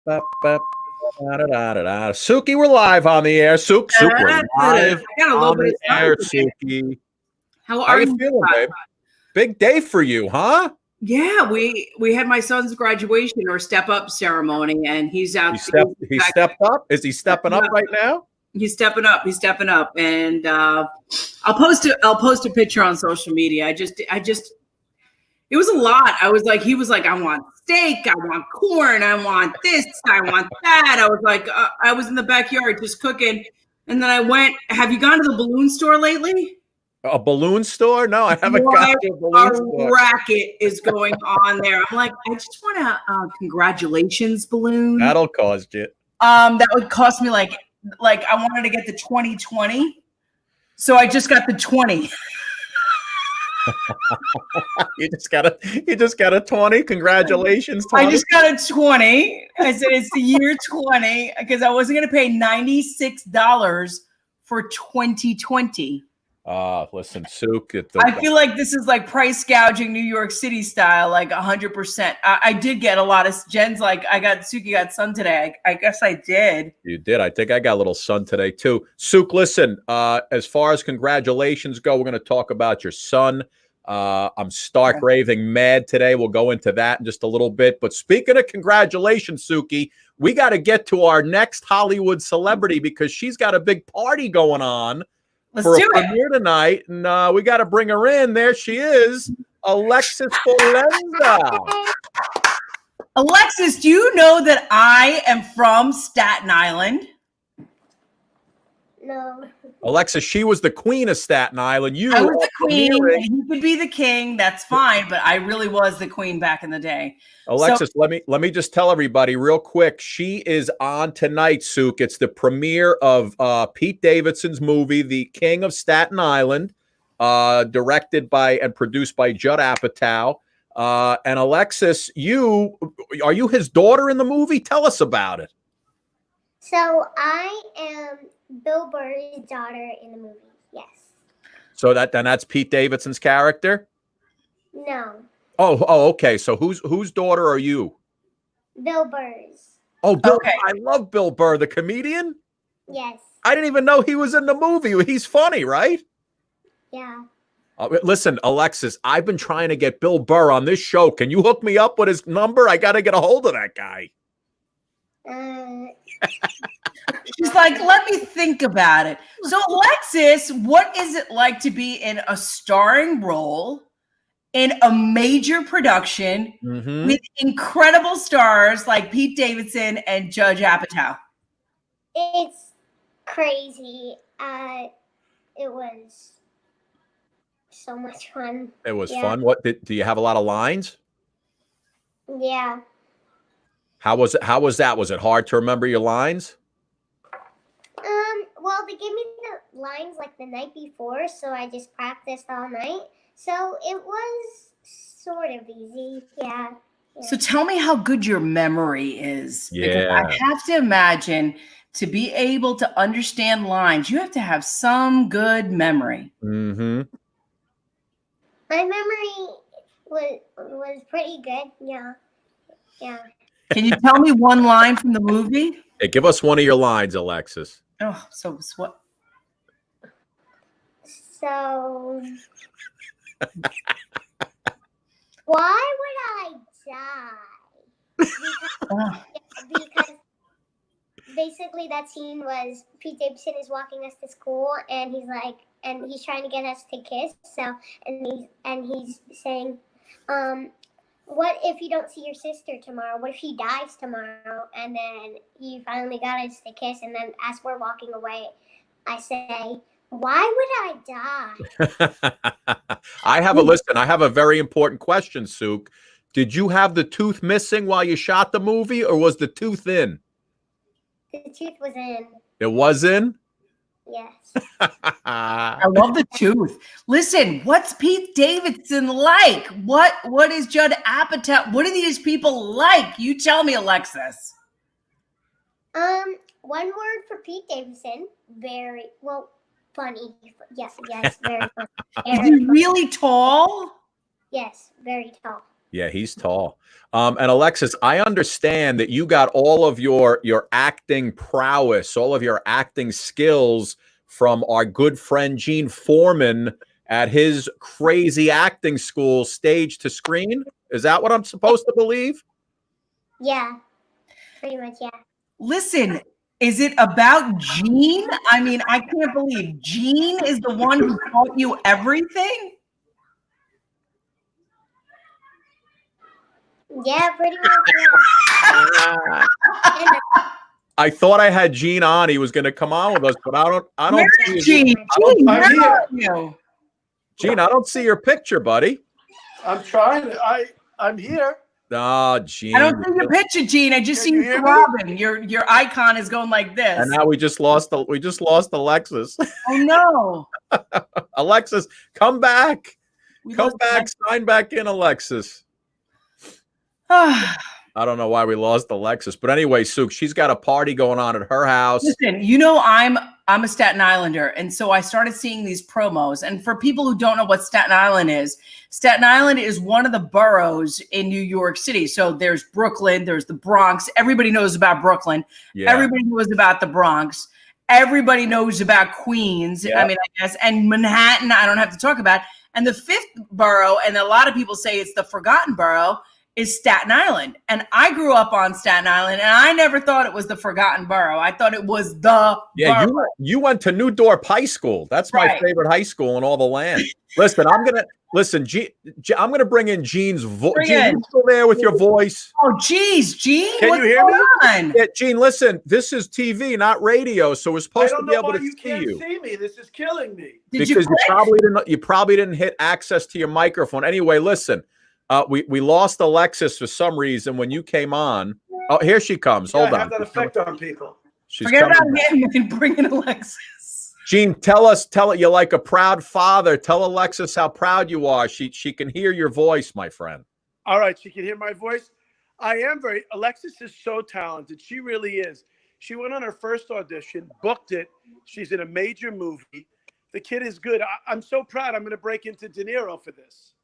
Ba, ba, da, da, da, da, da. Suki, we're live on the air. Sook, we're I live got a little on bit the of air, sun today. Suki. How How are you you? feeling, babe? Big day for you, huh? Yeah, we had my son's graduation or step up ceremony, and he's out. He stepped up. Is he stepping up right now? He's stepping up. He's stepping up, and I'll post a picture on social media. It was a lot. I was like, he was like, I want steak, I want corn, I want this, I want that. I was like, I was in the backyard just cooking, and then I went. Have you gone to the balloon store lately? A balloon store? No, I haven't What got to a balloon store. racket is going on there? I'm like, I just want a congratulations balloon. That'll cost you. That would cost me like I wanted to get the 2020, so I just got the 20. You just got a 20. Congratulations, 20. I just got a 20. I said it's the year 20 because I wasn't going to pay $96 for 2020. Listen, Sook. I feel like this is like price gouging New York City style, like 100%. I did get a lot of Jen's like, Suki got sun today. I guess I did. You did. I think I got a little sun today too. Sook, listen, as far as congratulations go, we're going to talk about your son. I'm stark raving mad today. We'll go into that in just a little bit. But speaking of congratulations, Suki, we got to get to our next Hollywood celebrity because she's got a big party going on. Let's for do a premiere tonight, and we got to bring her in. There she is, Alexis Forlenza. Alexis, do you know that I am from Staten Island? No. Alexis, she was the queen of Staten Island. I was the queen, and you could be the king. That's fine, but I really was the queen back in the day. Alexis, let me just tell everybody real quick. She is on tonight, Sook. It's the premiere of Pete Davidson's movie, The King of Staten Island, directed by and produced by Judd Apatow. And Alexis, are you his daughter in the movie? Tell us about it. So I am Bill Burr's daughter in the movie. Yes. So that's Pete Davidson's character? No. Oh, okay. So whose daughter are you? Bill Burr's. Oh, Bill. Okay. I love Bill Burr, the comedian. Yes. I didn't even know he was in the movie. He's funny, right? Yeah. Listen, Alexis, I've been trying to get Bill Burr on this show. Can you hook me up with his number? I got to get a hold of that guy. She's like, let me think about it. So, Alexis, what is it like to be in a starring role in a major production with incredible stars like Pete Davidson and Judd Apatow? It's crazy. It was so much fun. It was fun. What do you have a lot of lines? Yeah. How was that? Was it hard to remember your lines? Well, they gave me the lines like the night before, so I just practiced all night. So it was sort of easy. Yeah. So tell me how good your memory is. Yeah. Because I have to imagine to be able to understand lines, you have to have some good memory. Mm-hmm. My memory was pretty good. Yeah. Yeah. Can you tell me one line from the movie? Hey, give us one of your lines, Alexis. Oh, so what? So, why would I die? Because basically that scene was Pete Davidson is walking us to school, and he's trying to get us to kiss. So, and he's saying, what if you don't see your sister tomorrow? What if she dies tomorrow? And then he finally got us to kiss. And then as we're walking away, I say, why would I die? I have a very important question, Sook. Did you have the tooth missing while you shot the movie, or was the tooth in? The tooth was in. It was in? Yes. I love the tooth. Listen, what's Pete Davidson like? What is Judd Apatow? What are these people like? You tell me, Alexis. One word for Pete Davidson. Very funny. Yes, very funny. Is he really tall? Yes, very tall. Yeah, he's tall. And Alexis, I understand that you got all of your acting prowess, all of your acting skills from our good friend Gene Foreman at his crazy acting school, stage to screen. Is that what I'm supposed to believe? Yeah, pretty much, yeah. Listen, is it about Gene? I mean, I can't believe Gene is the one who taught you everything. Yeah, pretty much, yeah. I thought I had Gene on. He was going to come on with us, but I don't Where see is his- Gene? Gene, where are you? Gene, I don't see your picture, buddy. I'm trying. I'm here. Oh, Gene. I don't see your picture, Gene. I just Can see you you hear me? throbbing. Your icon is going like this. And now we just lost Alexis. Oh no. Alexis, come back. We Come lost back. Sign back in, Alexis. I don't know why we lost Alexis, but anyway, Sook, she's got a party going on at her house. Listen, you know I'm a Staten Islander, and so I started seeing these promos. And for people who don't know what Staten Island is one of the boroughs in New York City. So there's Brooklyn, there's the Bronx. Everybody knows about Brooklyn. Yeah. Everybody knows about the Bronx. Everybody knows about Queens. Yeah. I mean, I guess, and Manhattan, I don't have to talk about. And the fifth borough, and a lot of people say it's the forgotten borough, is Staten Island. And I grew up on Staten Island, and I never thought it was the forgotten borough. I thought it was the borough. You went to New Dorp High School. That's my favorite high school in all the land. Listen, I'm gonna bring in Gene's voice. Gene, you still there with your voice? Oh, geez, Gene, Can you hear me? Yeah, Gene, listen, this is TV, not radio, so we're supposed to be able to see you. Can't see me. This is killing me. Because you probably didn't hit access to your microphone. Anyway, listen. We lost Alexis for some reason when you came on. Oh, here she comes. Hold on. I have that effect on people. Forget about him and bring in Alexis. Gene, tell it. You're like a proud father. Tell Alexis how proud you are. She can hear your voice, my friend. All right, she can hear my voice. Alexis is so talented. She really is. She went on her first audition, booked it. She's in a major movie. The kid is good. I'm so proud. I'm going to break into De Niro for this.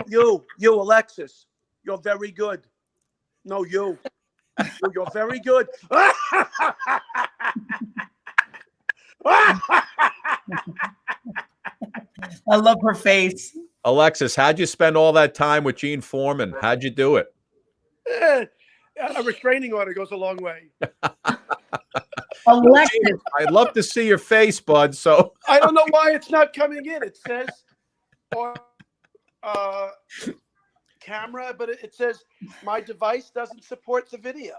You, Alexis, you're very good. No, you're very good. I love her face. Alexis, how'd you spend all that time with Gene Foreman? How'd you do it? A restraining order goes a long way. Alexis, I'd love to see your face, bud. So I don't know why it's not coming in. It says camera, but it says my device doesn't support the video.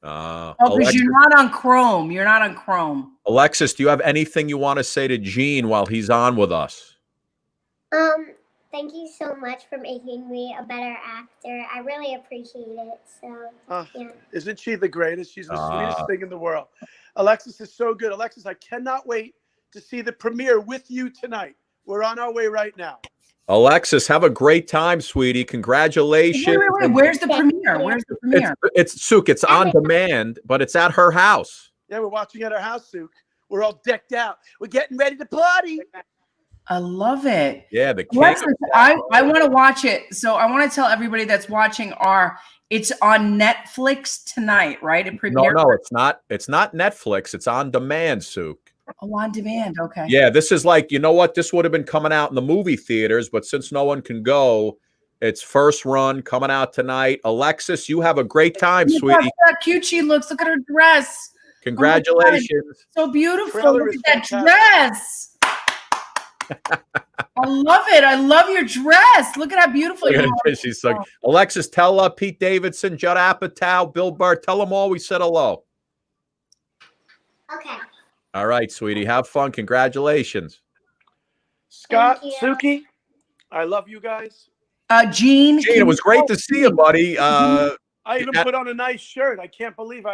because you're not on Chrome. You're not on Chrome. Alexis, do you have anything you want to say to Gene while he's on with us? Thank you so much for making me a better actor. I really appreciate it. So, yeah. Isn't she the greatest? She's the sweetest thing in the world. Alexis is so good. Alexis, I cannot wait to see the premiere with you tonight. We're on our way right now. Alexis, have a great time, sweetie. Congratulations. Wait. Where's the premiere? Where's the premiere? It's Sook. It's on demand, but it's at her house. Yeah, we're watching at our house, Sook. We're all decked out. We're getting ready to party. I love it. Yeah, the Alexis, I want to watch it. So I want to tell everybody that's watching it's on Netflix tonight, right? It premiered. No, it's not. It's not Netflix. It's on demand, Sook. Oh, on demand. Okay. Yeah, this is like, you know what? This would have been coming out in the movie theaters, but since no one can go, it's first run coming out tonight. Alexis, you have a great time, sweetie. Look how cute she looks. Look at her dress. Congratulations. So beautiful. Trailer Look is at that fantastic. dress. I love it. I love your dress. Look at how beautiful you are. She's like, Alexis, tell Pete Davidson, Judd Apatow, Bill Burr, tell them all we said hello. Okay. All right, sweetie. Have fun. Congratulations. Scott, Thank you. Suki, I love you guys. Gene, It was great to see you, buddy. I even put on a nice shirt. I can't believe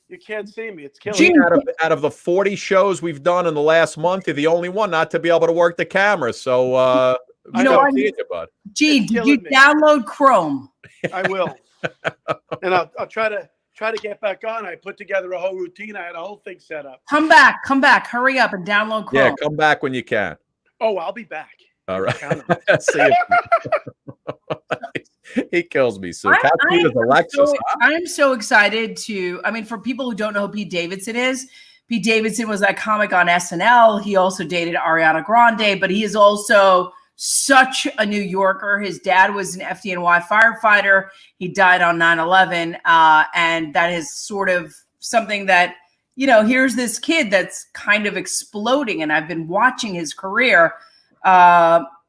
you can't see me. It's killing Gene, me. out of the 40 shows we've done in the last month, you're the only one not to be able to work the camera. So, bud. Gene, It's did you killing me. download Chrome? I will. And I'll try to get back on. I put together a whole routine. I had a whole thing set up. Come back. Hurry up and download Chrome. Yeah, come back when you can. Oh, I'll be back. All right. See you. He kills me, Sue. How cute is Alexis? I'm so excited to, I mean, for people who don't know who Pete Davidson is, Pete Davidson was that comic on SNL. He also dated Ariana Grande, but he is also such a New Yorker. His dad was an FDNY firefighter. He died on 9/11. And that is sort of something that, you know, here's this kid that's kind of exploding, and I've been watching his career.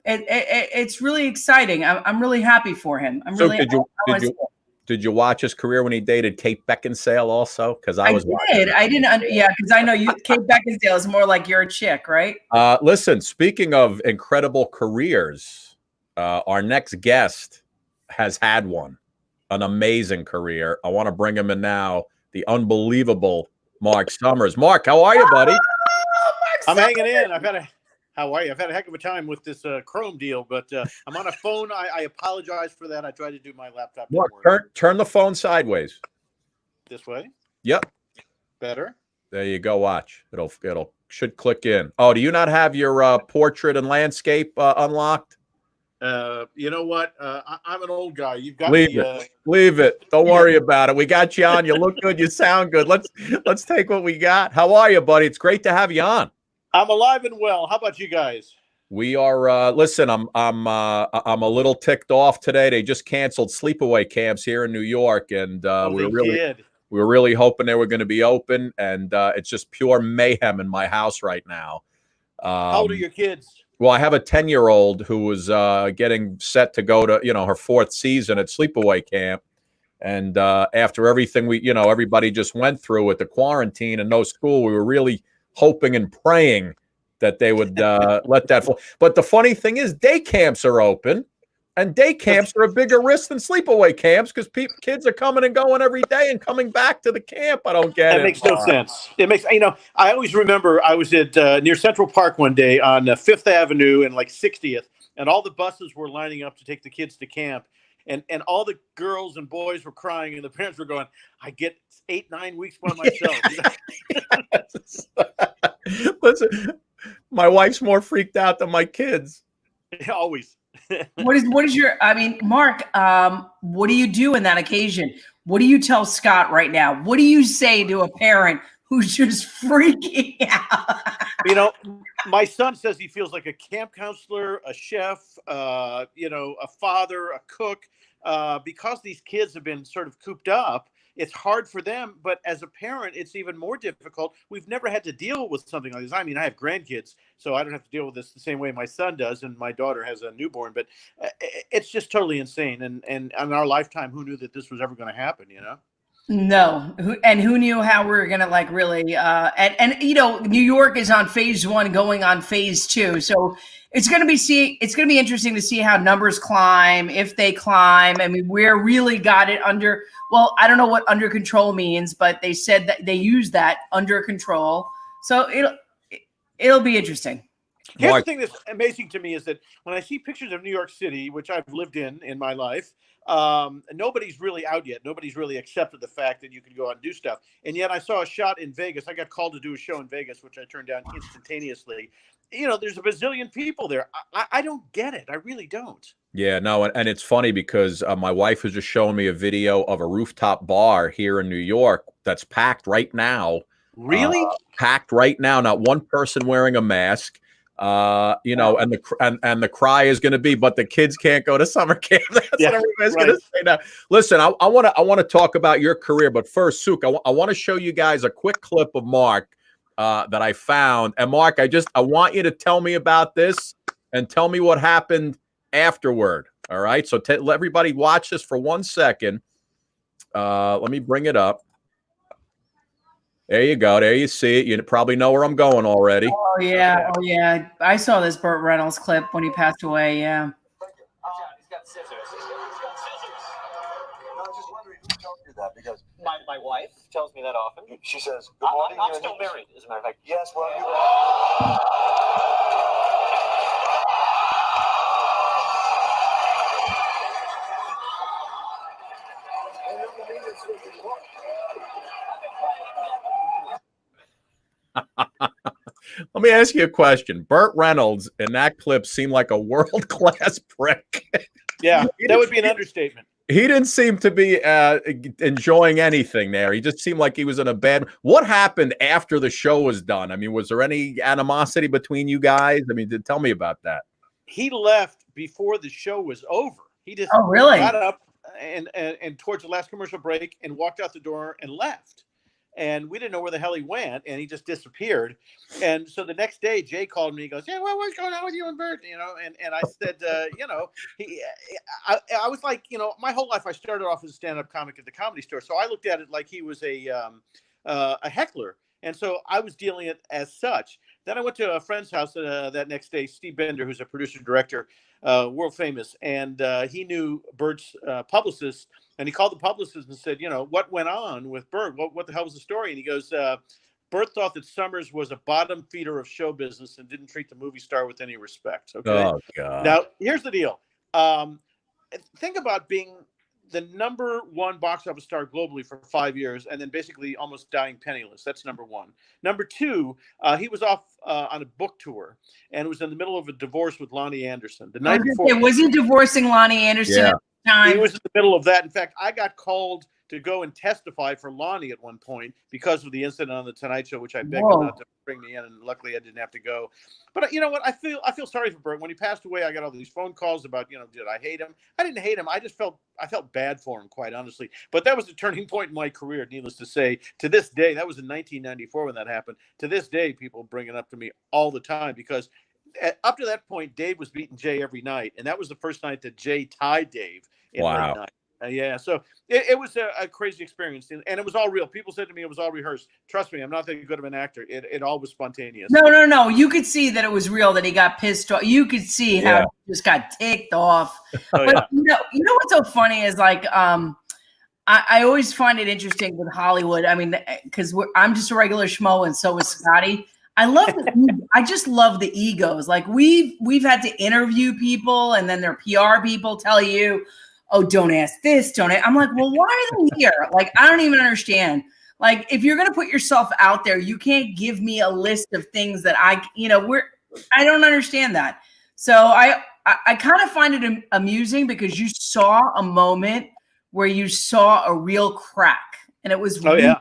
It's really exciting. I'm really happy for him. I'm So really. did you watch his career when he dated Kate Beckinsale also? Because I was did. watching. I didn't. Yeah, because I know you. Kate Beckinsale is more like you're a chick, right? Listen, speaking of incredible careers, our next guest has had one, an amazing career. I want to bring him in now. The unbelievable Marc Summers. Marc, how are you, buddy? I'm hanging in. How are you? I've had a heck of a time with this Chrome deal, but I'm on a phone. I apologize for that. I tried to do my laptop. Marc, turn the phone sideways. This way? Yep. Better? There you go. Watch. It'll should click in. Oh, do you not have your portrait and landscape unlocked? You know what? I'm an old guy. You've got Leave it. Leave it. Don't worry about it. We got you on. You look good. You sound good. Let's take what we got. How are you, buddy? It's great to have you on. I'm alive and well. How about you guys? We are. Listen, I'm a little ticked off today. They just canceled sleepaway camps here in New York, and we were really hoping they were going to be open, and it's just pure mayhem in my house right now. How old are your kids? Well, I have a 10-year-old who was getting set to go to, her 4th season at sleepaway camp. And after everything everybody just went through with the quarantine and no school, we were really hoping and praying that they would let that fall. But the funny thing is day camps are open, and day camps are a bigger risk than sleepaway camps because kids are coming and going every day and coming back to the camp. I don't get it. That makes no sense. It makes, I always remember I was at near Central Park one day on 5th Avenue and like 60th, and all the buses were lining up to take the kids to camp. And all the girls and boys were crying, and the parents were going, I get 8-9 weeks by myself. Listen, my wife's more freaked out than my kids. Always. What is your, Marc, what do you do in that occasion? What do you tell Scott right now? What do you say to a parent who's just freaking out? My son says he feels like a camp counselor, a chef, a father, a cook, because these kids have been sort of cooped up. It's hard for them, but as a parent, it's even more difficult. We've never had to deal with something like this. I mean, I have grandkids, so I don't have to deal with this the same way my son does, and my daughter has a newborn, but it's just totally insane. And in our lifetime, who knew that this was ever going to happen, No. Who knew how we were going to really, New York is on phase 1 going on phase 2. So it's going to be interesting to see how numbers climb, if they climb. I mean, we're really got it under, well, I don't know what under control means, but they said that they use that under control. So it'll be interesting. Here's the thing that's amazing to me is that when I see pictures of New York City, which I've lived in my life, nobody's really out yet. Nobody's really accepted the fact that you can go out and do stuff. And yet I saw a shot in Vegas. I got called to do a show in Vegas, which I turned down instantaneously. There's a bazillion people there. I don't get it. I really don't. Yeah, no. And it's funny because my wife was just showing me a video of a rooftop bar here in New York that's packed right now. Really? Packed right now. Not one person wearing a mask. And the cry is going to be, but the kids can't go to summer camp. That's what everybody's going to say now. Listen, I want to talk about your career, but first, Suk, I want to show you guys a quick clip of Marc that I found. And Marc, I want you to tell me about this and tell me what happened afterward. All right, so let everybody watch this for 1 second. Let me bring it up. There you go. There you see it. You probably know where I'm going already. Oh, yeah. Oh, yeah. I saw this Burt Reynolds clip when he passed away. Yeah. He's got scissors. I was just wondering who told you that, because my wife tells me that often. She says, good morning. I'm still married, as a matter of fact. Yes, well, you are. Let me ask you a question. Burt Reynolds in that clip seemed like a world-class prick. Yeah, that would be an understatement. He didn't seem to be enjoying anything there. He just seemed like he was in a bad. What happened after the show was done? I mean, was there any animosity between you guys? I mean, tell me about that. He left before the show was over. He just really? got up and towards the last commercial break and walked out the door and left. And we didn't know where the hell he went, and he just disappeared. And so the next day, Jay called me. He goes, "Yeah, what's going on with you and Bert?" You know, and I said, I was like, my whole life I started off as a stand-up comic at the Comedy Store, so I looked at it like he was a heckler, and so I was dealing it as such. Then I went to a friend's house that next day, Steve Bender, who's a producer director, world famous, and he knew Bert's publicist. And he called the publicist and said, what went on with Bert? What the hell was the story? And he goes, Bert thought that Summers was a bottom feeder of show business and didn't treat the movie star with any respect. Okay. Oh, God. Now, here's the deal. Think about being the #1 box office star globally for 5 years and then basically almost dying penniless. That's number one. Number two, he was off on a book tour and was in the middle of a divorce with Lonnie Anderson. The night before, was he divorcing Lonnie Anderson? Yeah. Time. He was in the middle of that. In fact, I got called to go and testify for Lonnie at one point because of the incident on the Tonight Show, which I begged him not to bring me in, and luckily I didn't have to go. But you know what? I feel sorry for Bert. When he passed away, I got all these phone calls about, did I hate him? I didn't hate him. I felt bad for him, quite honestly. But that was a turning point in my career, needless to say. To this day, that was in 1994 when that happened. To this day, people bring it up to me all the time because up to that point, Dave was beating Jay every night, and that was the first night that Jay tied Dave in late night. Yeah, so it was a crazy experience, and it was all real. People said to me it was all rehearsed. Trust me, I'm not that good of an actor. It all was spontaneous. No. You could see that it was real, that he got pissed off. You could see how he just got ticked off. But you know what's so funny is like I always find it interesting with Hollywood. I mean, because I'm just a regular schmo, and so is Scotty. I just love the egos. Like we've had to interview people, and then their PR people tell you, "Oh, don't ask this, don't." I'm like, well, why are they here? Like, I don't even understand. Like, if you're gonna put yourself out there, you can't give me a list of things that I don't understand that. So I kind of find it amusing because you saw a moment where you saw a real crack, and it was no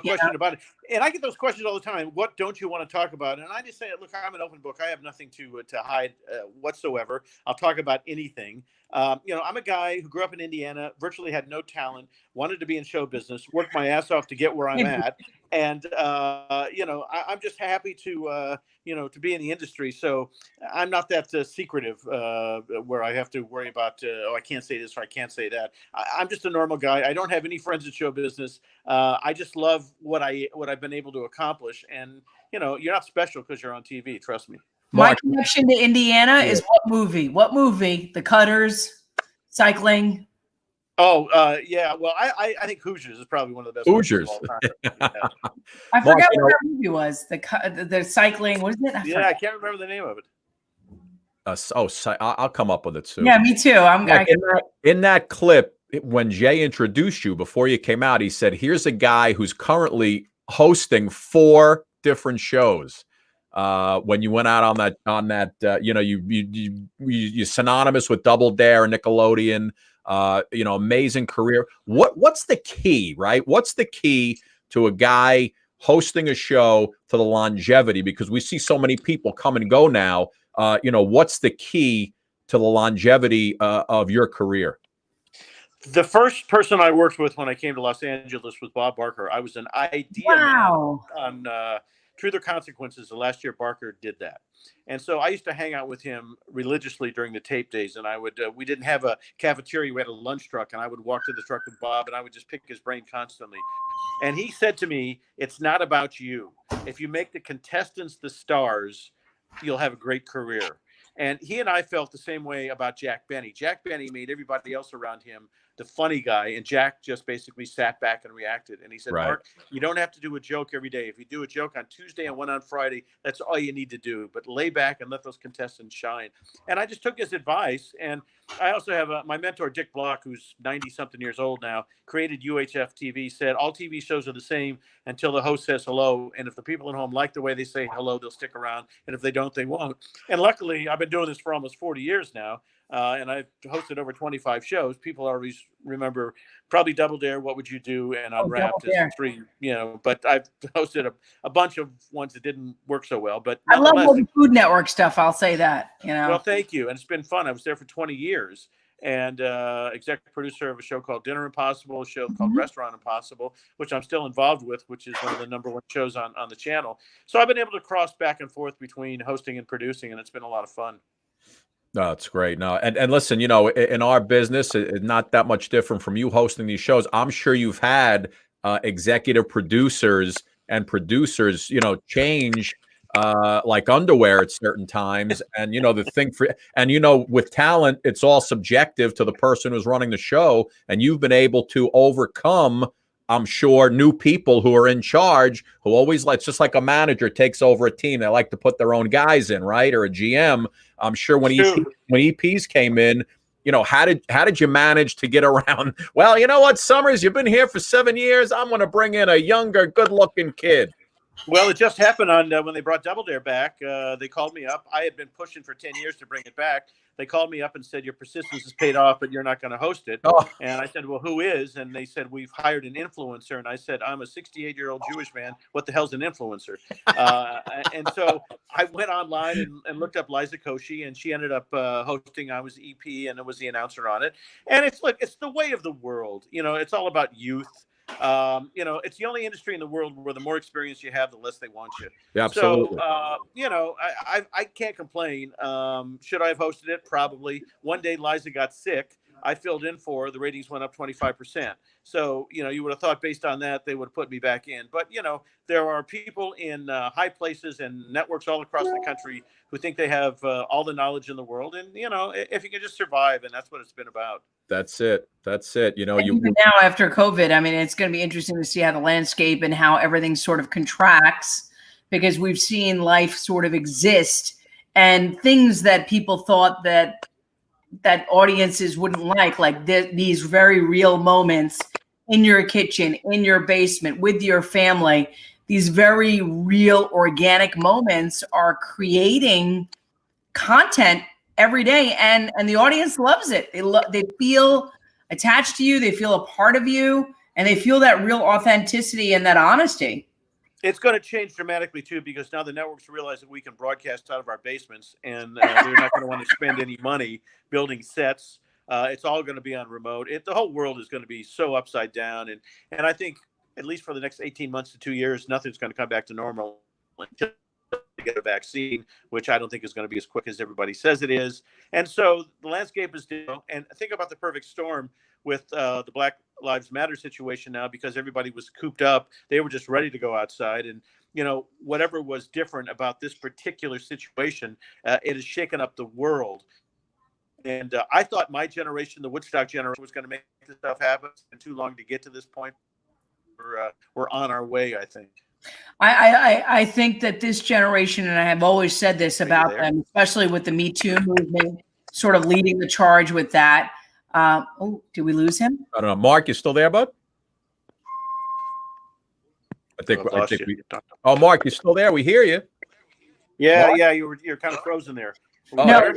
question about it. And I get those questions all the time. What don't you want to talk about? And I just say, look, I'm an open book. I have nothing to hide whatsoever. I'll talk about anything. I'm a guy who grew up in Indiana, virtually had no talent, wanted to be in show business, worked my ass off to get where I'm at. And, I'm just happy to be in the industry. So I'm not that secretive where I have to worry about, I can't say this or I can't say that. I'm just a normal guy. I don't have any friends in show business. I just love what I've been able to accomplish. And, you're not special because you're on TV. Trust me. My connection to Indiana is what movie? What movie? The Cutters, cycling. Oh, yeah. Well, I think Hoosiers is probably one of the best. Hoosiers. Of all time. Yeah. I forgot what that movie was. The cycling. What is it? I can't remember the name of it. I'll come up with it soon. Yeah, me too. In that clip, when Jay introduced you before you came out, he said, "Here's a guy who's currently hosting 4 different shows." When you went out on that, you synonymous with Double Dare, Nickelodeon, amazing career. What's the key, right? What's the key to a guy hosting a show to the longevity? Because we see so many people come and go now. What's the key to the longevity of your career? The first person I worked with when I came to Los Angeles was Bob Barker. I was an idea man on Truth or Consequences. The last year Barker did that. And so I used to hang out with him religiously during the tape days. And we didn't have a cafeteria. We had a lunch truck, and I would walk to the truck with Bob, and I would just pick his brain constantly. And he said to me, "It's not about you. If you make the contestants the stars, you'll have a great career." And he and I felt the same way about Jack Benny. Jack Benny made everybody else around him the funny guy, and Jack just basically sat back and reacted. And he said, Right. Mark, you don't have to do a joke every day. If you do a joke on Tuesday and one on Friday, that's all you need to do. But lay back and let those contestants shine. And I just took his advice. And I also have my mentor, Dick Block, who's 90-something years old now, created UHF TV, said all TV shows are the same until the host says hello. And if the people at home like the way they say hello, they'll stick around. And if they don't, they won't. And luckily, I've been doing this for almost 40 years now. And I've hosted over 25 shows. People always remember probably Double Dare, What Would You Do, and Unwrapped as three, but I've hosted a bunch of ones that didn't work so well. But I love all the Food Network stuff. I'll say that, Well, thank you. And it's been fun. I was there for 20 years and executive producer of a show called Dinner Impossible, a show called Restaurant Impossible, which I'm still involved with, which is one of the #1 shows on the channel. So I've been able to cross back and forth between hosting and producing, and it's been a lot of fun. No, it's great. No, and listen, in our business, it's not that much different from you hosting these shows. I'm sure you've had executive producers and producers, change like underwear at certain times. And, with talent, it's all subjective to the person who's running the show. And you've been able to overcome, I'm sure, new people who are in charge who always just like a manager takes over a team. They like to put their own guys in, right? Or a GM. I'm sure when EPs came in, how did you manage to get around? Well, you know what, Summers, you've been here for 7 years. I'm going to bring in a younger, good-looking kid. Well, it just happened on when they brought Double Dare back. They called me up. I had been pushing for 10 years to bring it back. They called me up and said, your persistence has paid off, but you're not going to host it. Oh. And I said, well, who is? And they said, we've hired an influencer. And I said, I'm a 68-year-old Jewish man. What the hell's an influencer? And so I went online and looked up Liza Koshy, and she ended up hosting. I was EP, and it was the announcer on it. And it's the way of the world. It's all about youth. It's the only industry in the world where the more experience you have, the less they want you. Yeah, absolutely. So, I can't complain. Should I have hosted it? Probably. One day Liza got sick. I filled in for her. The ratings went up 25%. So, you would have thought based on that, they would have put me back in. But, there are people in high places and networks all across the country who think they have all the knowledge in the world. And, if you can just survive, and that's what it's been about. That's it. Even now after COVID, I mean, it's going to be interesting to see how the landscape and how everything sort of contracts, because we've seen life sort of exist and things that people thought that audiences wouldn't like these very real moments in your kitchen, in your basement, with your family. These very real organic moments are creating content every day, and the audience loves it. They feel attached to you, they feel a part of you, and they feel that real authenticity and that honesty. It's going to change dramatically too, because now the networks realize that we can broadcast out of our basements, and they're not going to want to spend any money building sets. It's all going to be on remote. The whole world is going to be so upside down, and I think at least for the next 18 months to 2 years, nothing's going to come back to normal until to get a vaccine, which I don't think is going to be as quick as everybody says it is. And so the landscape is different. And think about the perfect storm with the Black Lives Matter situation now, because everybody was cooped up. They were just ready to go outside. And, whatever was different about this particular situation, it has shaken up the world. And I thought my generation, the Woodstock generation, was going to make this stuff happen. It's been too long to get to this point. We're on our way, I think. I think that this generation, and I have always said this about them, especially with the Me Too movement, sort of leading the charge with that. Did we lose him? I don't know. Mark, you still there, bud? I think Mark, you still there? We hear you. Yeah, Mark? yeah, you're kind of frozen there. Oh, no,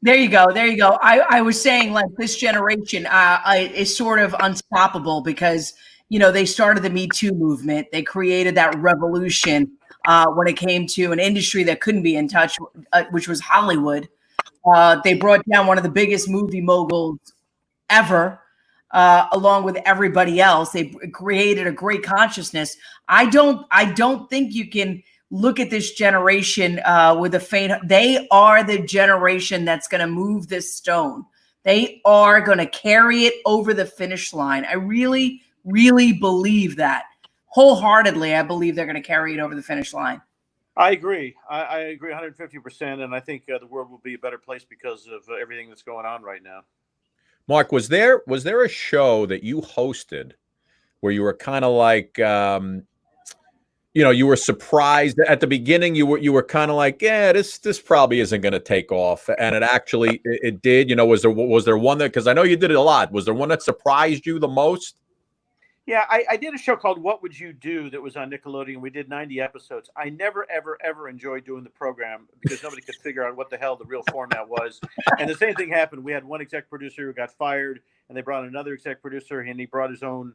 there you go. I was saying, like, this generation is sort of unstoppable because they started the Me Too movement. They created that revolution when it came to an industry that couldn't be in touch, which was Hollywood. They brought down one of the biggest movie moguls ever, along with everybody else. They created a great consciousness. I don't think you can look at this generation with a faint. They are the generation that's going to move this stone. They are going to carry it over the finish line. I really believe that wholeheartedly. I believe they're going to carry it over the finish line. I agree. I agree 150%. And I think the world will be a better place because of everything that's going on right now. Mark, was there a show that you hosted where you were kind of like, you were surprised at the beginning? You were kind of like, yeah, this probably isn't going to take off, and it did. Was there one that, because I know you did it a lot. Was there one that surprised you the most? Yeah, I did a show called What Would You Do that was on Nickelodeon. We did 90 episodes. I never, ever, ever enjoyed doing the program because nobody could figure out what the hell the real format was. And the same thing happened. We had one exec producer who got fired, and they brought another exec producer, and he brought his own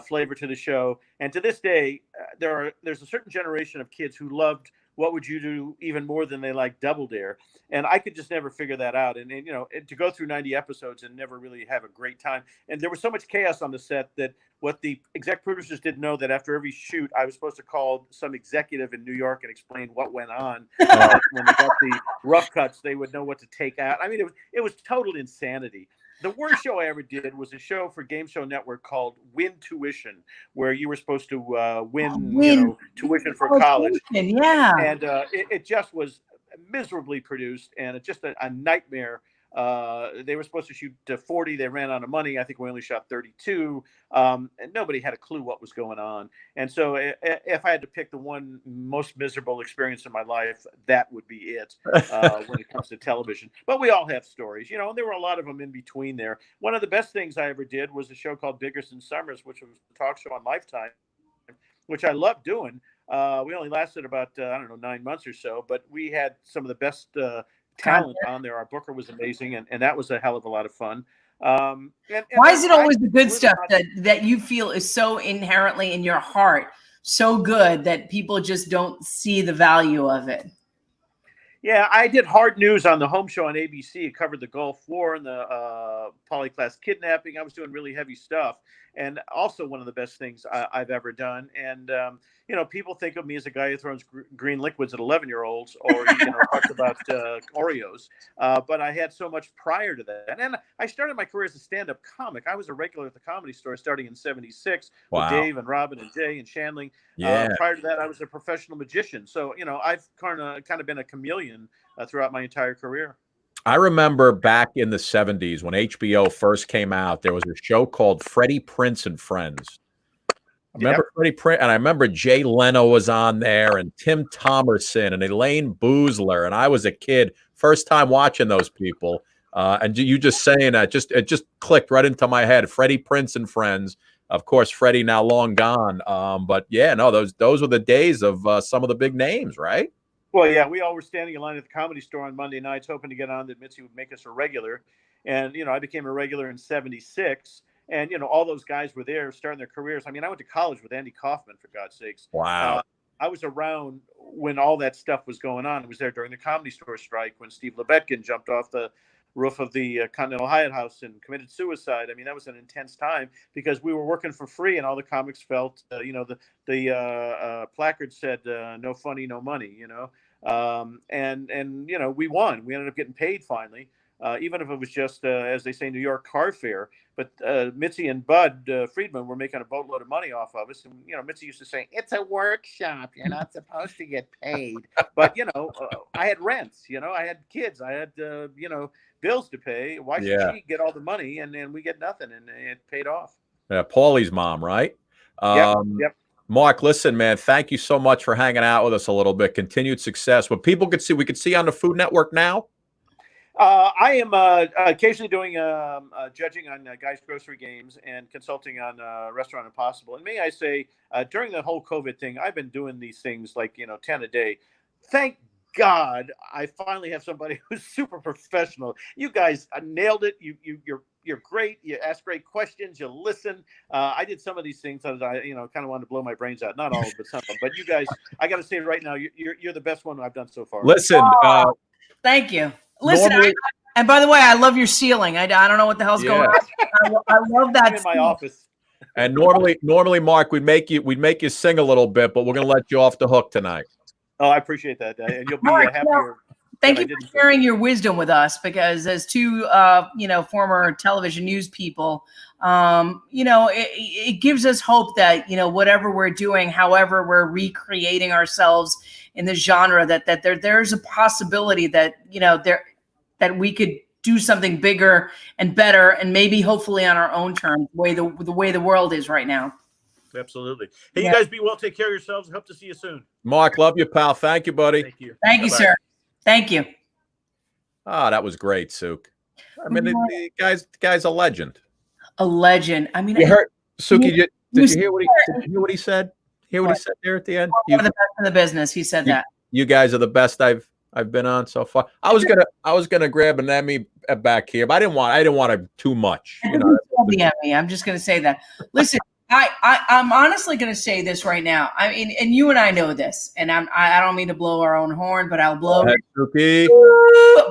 flavor to the show. And to this day, there's a certain generation of kids who loved What Would You Do even more than they like Double Dare. And I could just never figure that out. And to go through 90 episodes and never really have a great time. And there was so much chaos on the set that what the exec producers didn't know, that after every shoot, I was supposed to call some executive in New York and explain what went on. When they got the rough cuts, they would know what to take out. I mean, it was total insanity. The worst show I ever did was a show for Game Show Network called Win Tuition, where you were supposed to win tuition for college. Yeah. And it just was miserably produced, and it's just a nightmare. They were supposed to shoot 40. They ran out of money. I think we only shot 32. And nobody had a clue what was going on. And so if I had to pick the one most miserable experience in my life, that would be it when it comes to television. But we all have stories, and there were a lot of them in between there. One of the best things I ever did was a show called Biggerson Summers, which was a talk show on Lifetime, which I loved doing. We only lasted about, 9 months or so, but we had some of the best talent on there. Our booker was amazing, and that was a hell of a lot of fun. And why is it always the good stuff that you feel is so inherently in your heart so good that people just don't see the value of it? Yeah, I did Hard News on the home show on ABC. It covered the Gulf War and the polyclass kidnapping. I was doing really heavy stuff, and also one of the best things I've ever done. And people think of me as a guy who throws green liquids at 11-year-olds, or talks about Oreos. But I had so much prior to that, and I started my career as a stand-up comic. I was a regular at the Comedy Store starting in '76 with Dave and Robin and Jay and Shandling. Yeah. Prior to that, I was a professional magician. So I've kind of been a chameleon throughout my entire career. I remember back in the 70s when HBO first came out, there was a show called Freddie Prinze and Friends. I remember Freddie Prinze, and I remember Jay Leno was on there, and Tim Thomerson and Elaine Boozler, and I was a kid, first time watching those people. And you just saying that, it just clicked right into my head. Freddie Prinze and Friends. Of course, Freddie now long gone. But yeah, no, those were the days of some of the big names, right? Well, yeah, we all were standing in line at the Comedy Store on Monday nights, hoping to get on that Mitzi would make us a regular. And, I became a regular in '76. And, all those guys were there starting their careers. I mean, I went to college with Andy Kaufman, for God's sakes. Wow. I was around when all that stuff was going on. I was there during the Comedy Store strike when Steve Lebetkin jumped off the roof of the Continental Hyatt House and committed suicide. I mean, that was an intense time because we were working for free, and all the comics felt, the placard said, "No funny, no money," and we won. We ended up getting paid finally, even if it was just, as they say, New York car fare. But Mitzi and Bud Friedman were making a boatload of money off of us. And, Mitzi used to say, "It's a workshop. You're not supposed to get paid." But, I had rents, I had kids. I had, bills to pay. Why should she get all the money and we get nothing? And it paid off. Yeah, Paulie's mom, right? Yep. Mark, listen, man, thank you so much for hanging out with us a little bit. Continued success. What people could see, we could see on the Food Network now. I am occasionally doing judging on Guys Grocery Games and consulting on Restaurant Impossible. And may I say, during the whole COVID thing, I've been doing these things like 10 a day. Thank God, I finally have somebody who's super professional. You guys nailed it. You're great. You ask great questions. You listen. I did some of these things that I kind of wanted to blow my brains out. Not all, but some of them. But you guys, I got to say right now, you're the best one I've done so far. Listen, thank you. Listen, and by the way, I love your ceiling. I don't know what the hell's going on. I love that. I'm in my office. And normally, Mark, we'd make you sing a little bit, but we're gonna let you off the hook tonight. Oh, I appreciate that, and you'll be happier. Thank you for sharing your wisdom with us, because as two, former television news people, it gives us hope that, whatever we're doing, however we're recreating ourselves in the genre, that there's a possibility that, that we could do something bigger and better, and maybe hopefully on our own terms, the way the world is right now. Absolutely. Hey, Yeah. you guys be well. Take care of yourselves. Hope to see you soon. Mark, love you, pal. Thank you, buddy. Thank you. Thank you, Bye-bye. sir. Thank you. Ah, that was great, Suk. I mean, the guy's a legend. A legend. I mean, You heard, Suki? Did you was hear what he said? Hear what he said there at the end? one of the best in the business. He said that. You guys are the best I've been on so far. I was gonna grab an Emmy back here, but I didn't want to too much. You know, The Emmy. I'm just gonna say that. Listen, I'm honestly gonna say this right now. I mean, and you and I know this, and I don't mean to blow our own horn, but I'll blow Go ahead, Suki.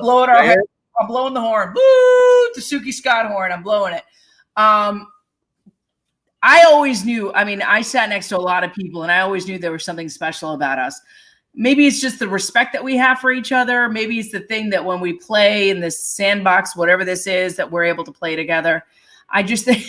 blow it our head. I'm blowing the horn. Boo! The Suki Scott horn. I'm blowing it. I always knew. I mean, I sat next to a lot of people, and I always knew there was something special about us. Maybe it's just the respect that we have for each other. Maybe it's the thing that when we play in this sandbox, whatever this is, that we're able to play together. I just think.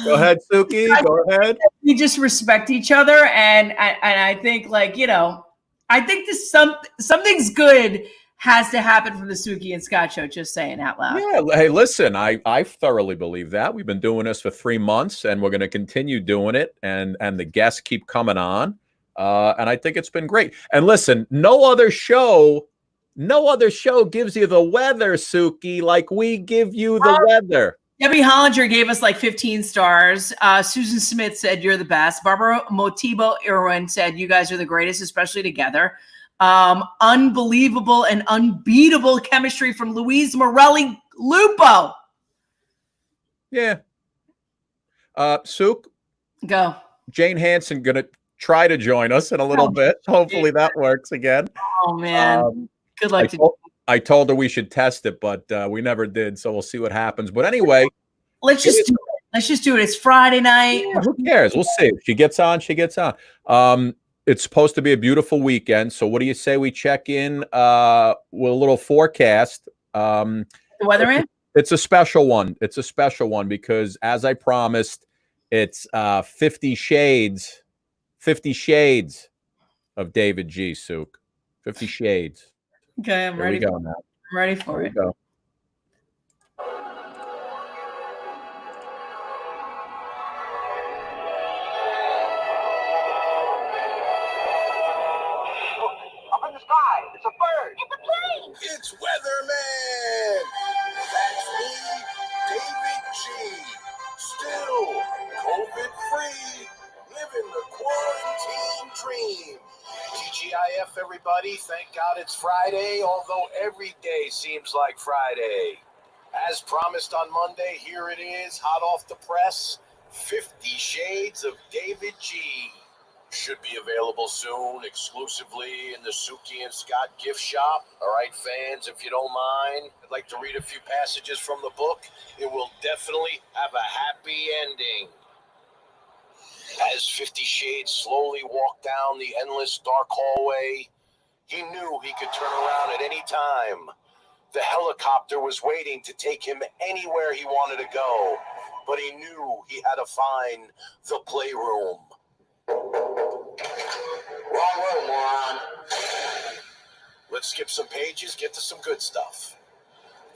Go ahead, Suki. Go ahead. We just respect each other, and I think, like, you know, I think this something's good has to happen from the Suki and Scott show. Just saying out loud. Yeah. Hey, listen, I thoroughly believe that. We've been doing this for 3 months, and we're going to continue doing it. And the guests keep coming on, and I think it's been great. And listen, no other show gives you the weather, Suki, like we give you the weather. Debbie Hollinger gave us like 15 stars. Susan Smith said, "You're the best." Barbara Motibo Irwin said, "You guys are the greatest, especially together." Unbelievable and unbeatable chemistry from Louise Morelli Lupo. Yeah. Suk, Go. Jane Hanson going to try to join us in a little bit. Hopefully that works again. Oh, man. Good luck. I told her we should test it, but we never did. So we'll see what happens. But anyway, let's just do it. Let's just do it. It's Friday night. Yeah, who cares? We'll see. If she gets on, she gets on. It's supposed to be a beautiful weekend. So what do you say we check in with a little forecast? The weather It's a special one. It's a special one because, as I promised, it's 50 shades of David G. Suk. 50 shades. Okay, I'm ready. Here we go now. I'm ready for it. Go. It's a bird. It's a plane. It's Weatherman. That's me, David G. Still COVID-free, living the quarantine dream. TGIF, everybody. Thank God it's Friday, although every day seems like Friday. As promised on Monday, here it is, hot off the press, 50 Shades of David G. Should be available soon, exclusively in the Suki and Scott gift shop. All right, fans, if you don't mind, I'd like to read a few passages from the book. It will definitely have a happy ending. As 50 Shades slowly walked down the endless dark hallway, he knew he could turn around at any time. The helicopter was waiting to take him anywhere he wanted to go, but he knew he had to find the playroom. Wrong room, moron. Let's skip some pages, get to some good stuff.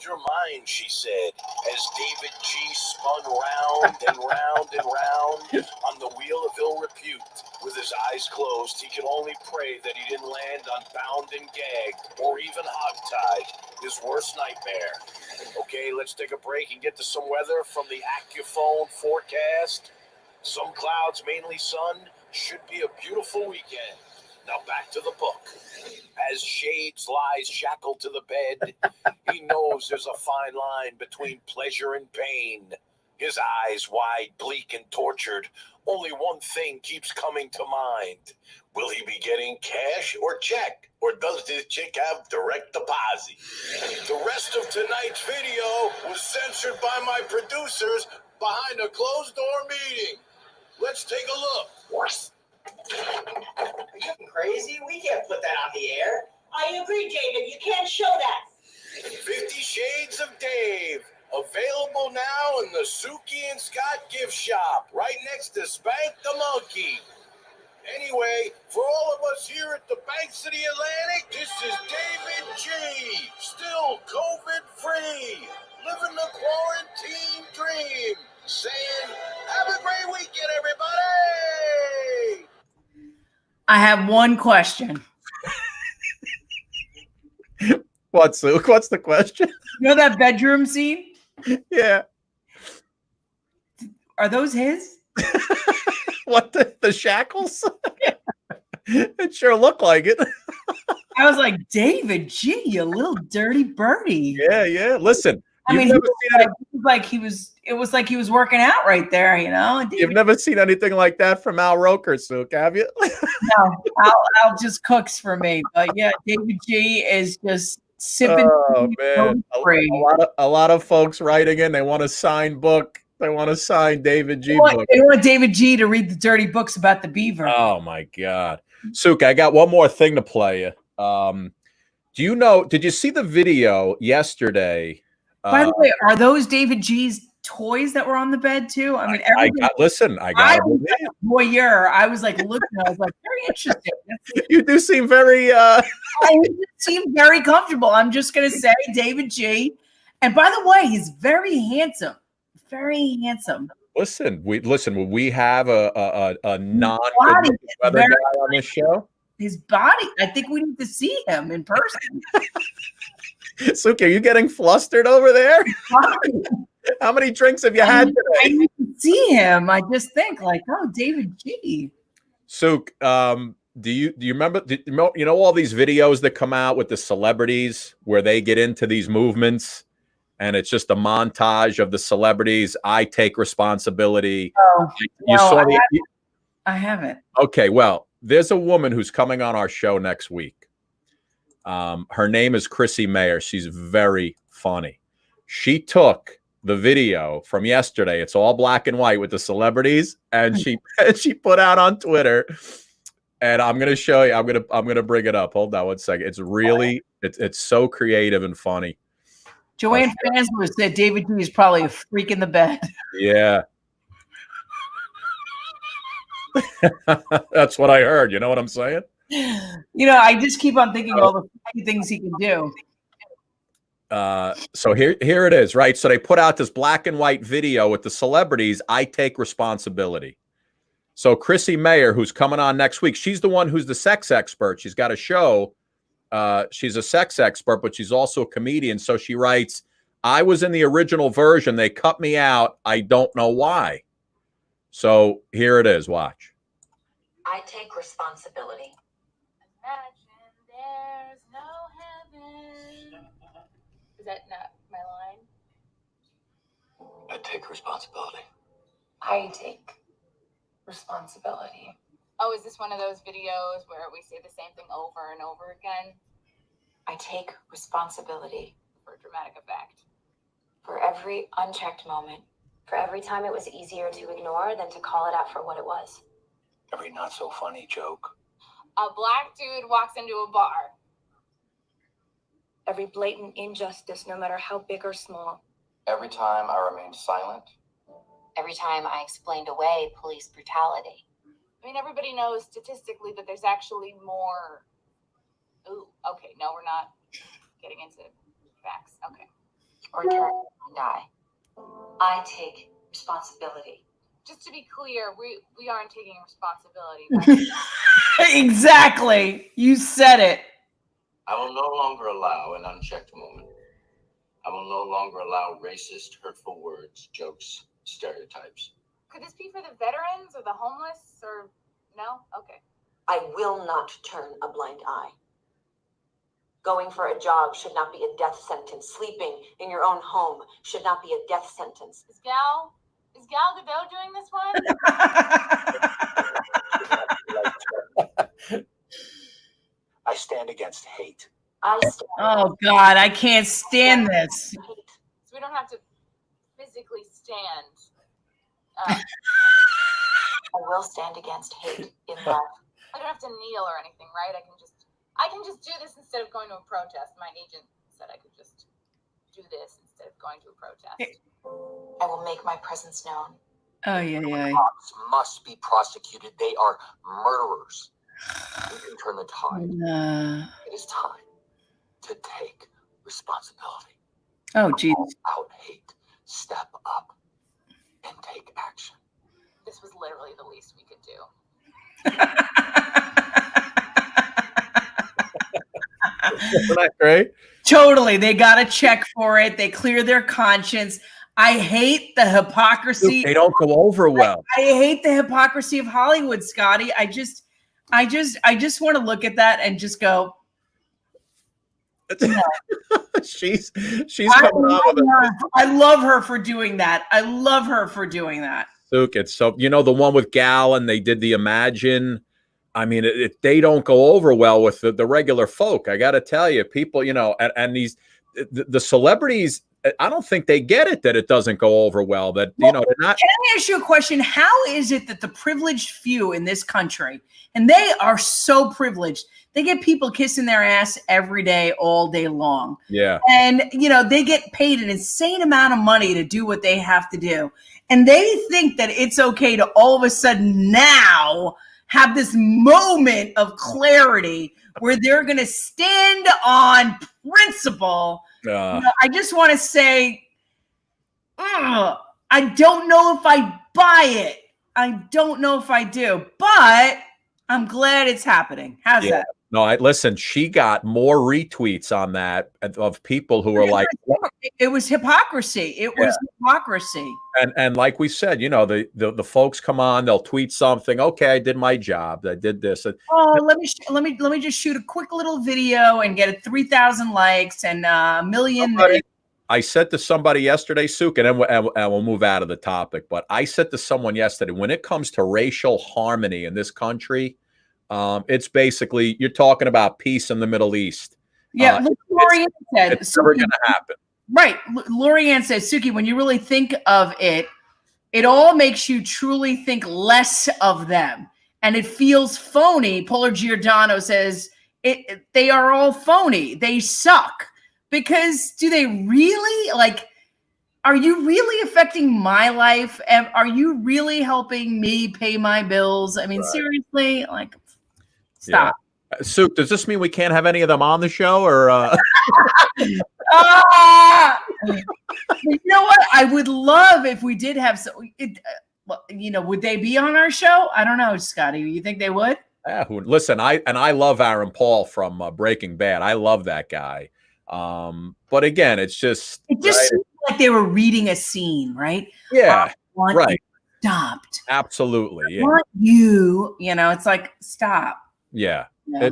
Your mind, she said, as David G. spun round and round and round on the wheel of ill repute. With his eyes closed, he could only pray that he didn't land on bound and gagged or even hogtied, his worst nightmare. Okay, let's take a break and get to some weather from the AccuPhone forecast. Some clouds, mainly sun. Should be a beautiful weekend. Now back to the book. As Shades lies shackled to the bed, he knows there's a fine line between pleasure and pain. His eyes wide, bleak, and tortured. Only one thing keeps coming to mind. Will he be getting cash or check? Or does this chick have direct deposit? The rest of tonight's video was censored by my producers behind a closed-door meeting. Let's take a look. Are you crazy? We can't put that on the air. I agree, David. You can't show that. 50 Shades of Dave. Available now in the Suki and Scott gift shop. Right next to Spank the Monkey. Anyway, for all of us here at the banks of the Atlantic, this is David G. Still COVID-free, living the quarantine dream, saying, have a great weekend, everybody! I have one question. What's the question? You know that bedroom scene? Yeah. Are those his? What, the shackles? It sure looked like it. I was like, David G, you little dirty birdie. Yeah. Listen, I mean, it was like he was working out right there, you know. And you've never seen anything like that from Al Roker, Sook, have you? No, Al just cooks for me. But yeah, David G is just sipping. Oh man, a lot of folks writing in. They want a signed book. They want to sign David G book. They want David G to read the dirty books about the beaver. Oh my God, Sook, I got one more thing to play you. Do you know? Did you see the video yesterday? By the way, are those David G's toys that were on the bed too? I mean, I got voyeur. I was like looking. I was like, very interesting. You do seem very. I seem very comfortable. I'm just gonna say, David G. And by the way, he's very handsome. Very handsome. Listen. We have a non-weather guy on this show. His body. I think we need to see him in person. Suki, are you getting flustered over there? How many drinks have you had today? I need to see him. I just think like, oh, David G. Sook, do you remember? You know all these videos that come out with the celebrities where they get into these movements, and it's just a montage of the celebrities. I take responsibility. Oh, I haven't. Okay, well, there's a woman who's coming on our show next week. Her name is Chrissy Mayer. She's very funny. She took the video from yesterday. It's all black and white with the celebrities, and she put out on Twitter. And I'm gonna show you. I'm gonna bring it up. Hold on one second. It's really it's so creative and funny. Joanne Fansler said David G is probably a freak in the bed. Yeah. That's what I heard. You know what I'm saying? You know, I just keep on thinking all the things he can do. So here it is, right? So they put out this black and white video with the celebrities. I take responsibility. So Chrissy Mayer, who's coming on next week, she's the one who's the sex expert. She's got a show. She's a sex expert, but she's also a comedian. So she writes, I was in the original version. They cut me out. I don't know why. So here it is. Watch. I take responsibility. Imagine there's no heaven. Is that not my line? I take responsibility. I take responsibility. Oh, is this one of those videos where we say the same thing over and over again? I take responsibility For dramatic effect. for every unchecked moment, for every time it was easier to ignore than to call it out for what it was. Every not so funny joke. A black dude walks into a bar. Every blatant injustice, no matter how big or small. Every time I remained silent. Every time I explained away police brutality. I mean, everybody knows statistically that there's actually more. Ooh, okay, no, we're not getting into facts. Okay. Or turn and die. I take responsibility. Just to be clear, we aren't taking responsibility. Exactly. You said it. I will no longer allow an unchecked moment. I will no longer allow racist, hurtful words, jokes, stereotypes. Could this be for the veterans or the homeless or no? Okay. I will not turn a blind eye. Going for a jog should not be a death sentence. Sleeping in your own home should not be a death sentence. Is Gal Gadot doing this one? I stand against hate. Oh God, I can't stand this. So we don't have to physically stand. I will stand against hate in love. I don't have to kneel or anything, right? I can just do this instead of going to a protest. My agent said I could just do this instead of going to a protest. I will make my presence known. Oh, yeah. Cops must be prosecuted. They are murderers. We can turn the tide. It is time to take responsibility. Oh, Jesus. Call out hate. Step up and take action. This was literally the least we could do. Isn't that great? Totally. They got a check for it. They clear their conscience. I hate the hypocrisy. They don't go over well. I hate the hypocrisy of Hollywood, Scotty. I just want to look at that and just go. No. she's coming on with it. I love her for doing that. Suk, it's so, the one with Gal, and they did the Imagine. I mean, they don't go over well with the regular folk. I got to tell you, people, and the celebrities, I don't think they get it that it doesn't go over well. That, they're not. Can I ask you a question? How is it that the privileged few in this country, and they are so privileged, they get people kissing their ass every day, all day long. Yeah. And, they get paid an insane amount of money to do what they have to do. And they think that it's okay to all of a sudden now have this moment of clarity where they're going to stand on principle. I just want to say, I don't know if I buy it. I don't know if I do, but I'm glad it's happening. How's that? No, listen, she got more retweets on that of people who were like, it was hypocrisy. It was hypocrisy. And like we said, the folks come on, they'll tweet something. Okay, I did my job. I did this. Let me just shoot a quick little video and get 3,000 likes and a million. I said to somebody yesterday, Suk, and we'll move out of the topic, but I said to someone yesterday, when it comes to racial harmony in this country, it's basically, you're talking about peace in the Middle East. Yeah, Lorianne said it's never going to happen. Right. Lorianne says, Suki, when you really think of it, it all makes you truly think less of them. And it feels phony. Polar Giordano says, they are all phony. They suck. Because do they really, are you really affecting my life? And are you really helping me pay my bills? I mean, seriously, stop. Yeah. Suk, does this mean we can't have any of them on the show, or? You know what? I would love if we did have some. Would they be on our show? I don't know, Scotty. You think they would? Yeah. Listen, I love Aaron Paul from Breaking Bad. I love that guy. But again, it just seemed like they were reading a scene, right? Yeah. Right. Stopped. Absolutely. Yeah. I want you. It's like stop. Yeah. Yeah.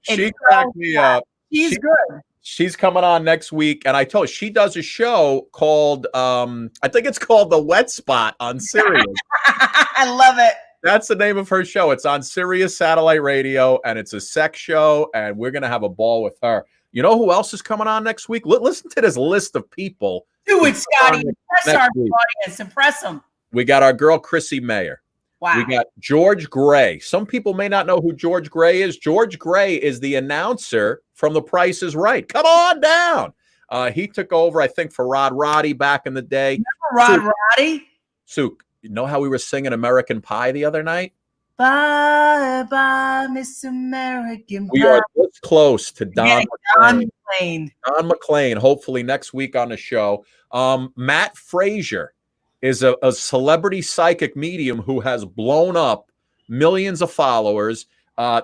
She cracked me up. She's good. She's coming on next week, and I told her she does a show called I think it's called The Wet Spot on Sirius. I love it. That's the name of her show. It's on Sirius Satellite Radio, and it's a sex show, and we're gonna have a ball with her. You know who else is coming on next week? Listen to this list of people. Do it, Scotty. Impress our audience. Impress them. We got our girl Chrissy Mayer. Wow. We got George Gray. Some people may not know who George Gray is. George Gray is the announcer from The Price is Right. Come on down. He took over, I think, for Rod Roddy back in the day. Remember Rod Roddy? Suk, you know how we were singing American Pie the other night? Bye, bye, Miss American Pie. We are this close to Don McClain. Don McClain, hopefully next week on the show. Matt Frazier is a celebrity psychic medium who has blown up, millions of followers.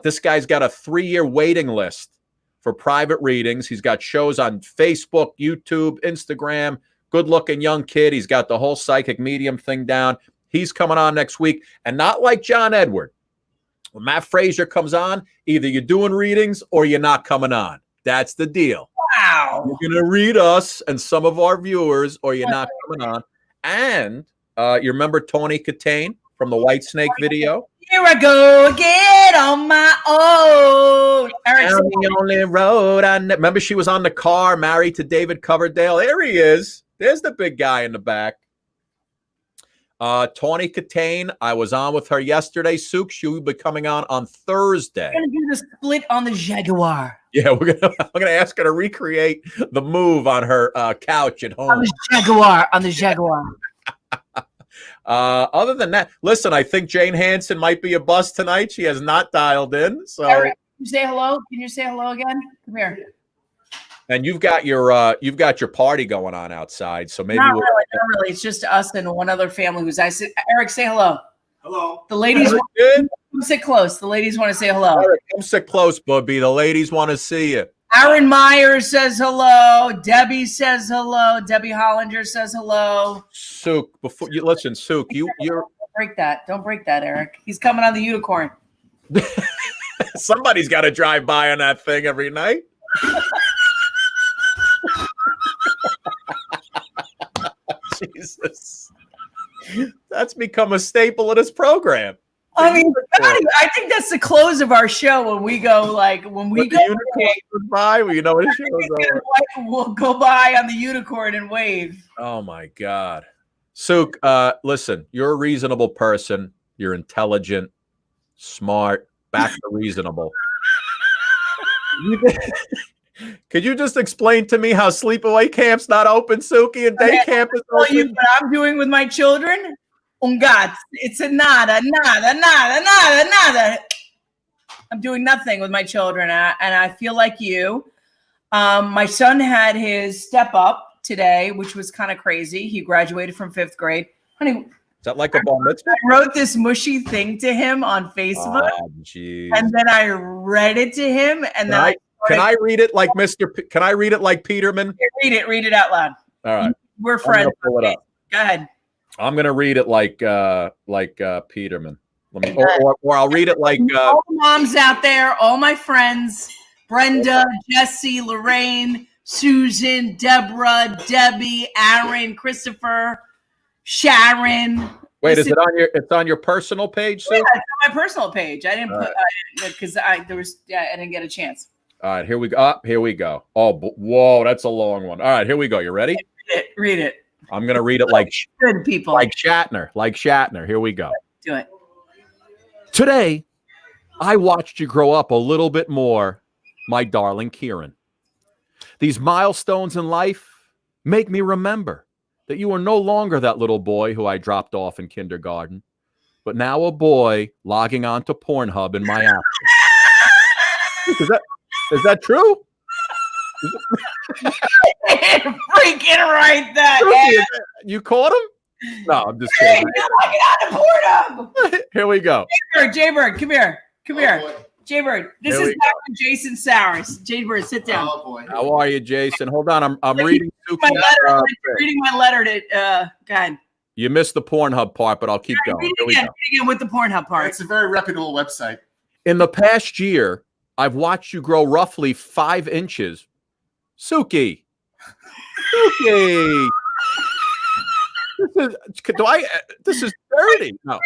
This guy's got a 3-year waiting list for private readings. He's got shows on Facebook, YouTube, Instagram. Good-looking young kid. He's got the whole psychic medium thing down. He's coming on next week. And not like John Edward. When Matt Frazier comes on, either you're doing readings or you're not coming on. That's the deal. Wow. You're going to read us and some of our viewers, or you're not coming on. And you remember Tony Katane from the White Snake video? Here I go again on my own. Down the only road. Remember she was on the car, married to David Coverdale. There he is. There's the big guy in the back. Tawny Katane, I was on with her yesterday. Souk, she will be coming on Thursday. We're gonna do the split on the Jaguar. Yeah, I'm gonna ask her to recreate the move on her couch at home. On the Jaguar. Other than that, listen, I think Jane Hanson might be a bust tonight. She has not dialed in. So Eric, can you say hello? Can you say hello again? Come here. And you've got your party going on outside, so maybe not really. It's just us and one other family who's Eric, say hello. Hello. The ladies come sit close. The ladies want to say hello. Eric, come sit close, Bubby. The ladies want to see you. Aaron Myers says hello. Debbie says hello. Debbie Hollinger says hello. Souk, before you listen, Souk, you're Don't break that. Don't break that, Eric. He's coming on the unicorn. Somebody's got to drive by on that thing every night. Jesus, that's become a staple of this program. I mean, I think that's the close of our show when we go by. Well, you know what the show's over. We'll go by on the unicorn and wave. Oh my God, Souk, listen, you're a reasonable person. You're intelligent, smart, back to reasonable. Could you just explain to me how sleepaway camp's not open, Suki, and day camp is open? Tell you what I'm doing with my children? It's a nada. I'm doing nothing with my children, and I feel like you. My son had his step up today, which was kind of crazy. He graduated from 5th grade. Honey, is that like a bar mitzvah? I wrote this mushy thing to him on Facebook, and then I read it to him, and then Can I read it like Can I read it like Peterman? Read it out loud. All right, we're friends. Pull it up. Go ahead. I'm gonna read it like Peterman. Let me, or I'll read it like all the moms out there, all my friends: Brenda, Jesse, Lorraine, Susan, Deborah, Debbie, Aaron, Christopher, Sharon. Wait, is it on your? It's on your personal page, Sue? Yeah, it's on my personal page. I didn't put because I didn't get a chance. All right, here we go. Here we go. Oh, whoa, that's a long one. All right, here we go. You ready? Read it. I'm gonna read it like good people, like Shatner. Here we go. Do it. Today, I watched you grow up a little bit more, my darling Kieran. These milestones in life make me remember that you are no longer that little boy who I dropped off in kindergarten, but now a boy logging on to Pornhub in my absence. Is that true? Freaking right that. You caught him? No, I'm just kidding. Here we go. Jaybird, come here. Jaybird, this is Dr. Jason Sowers. Jaybird, sit down. Oh boy. How are you, Jason? Hold on, I'm reading reading my letter to God. You missed the Pornhub part, but I'll keep going. Read it again with the Pornhub part. It's a very reputable website. In the past year, I've watched you grow roughly 5 inches. Suki. This is dirty. No.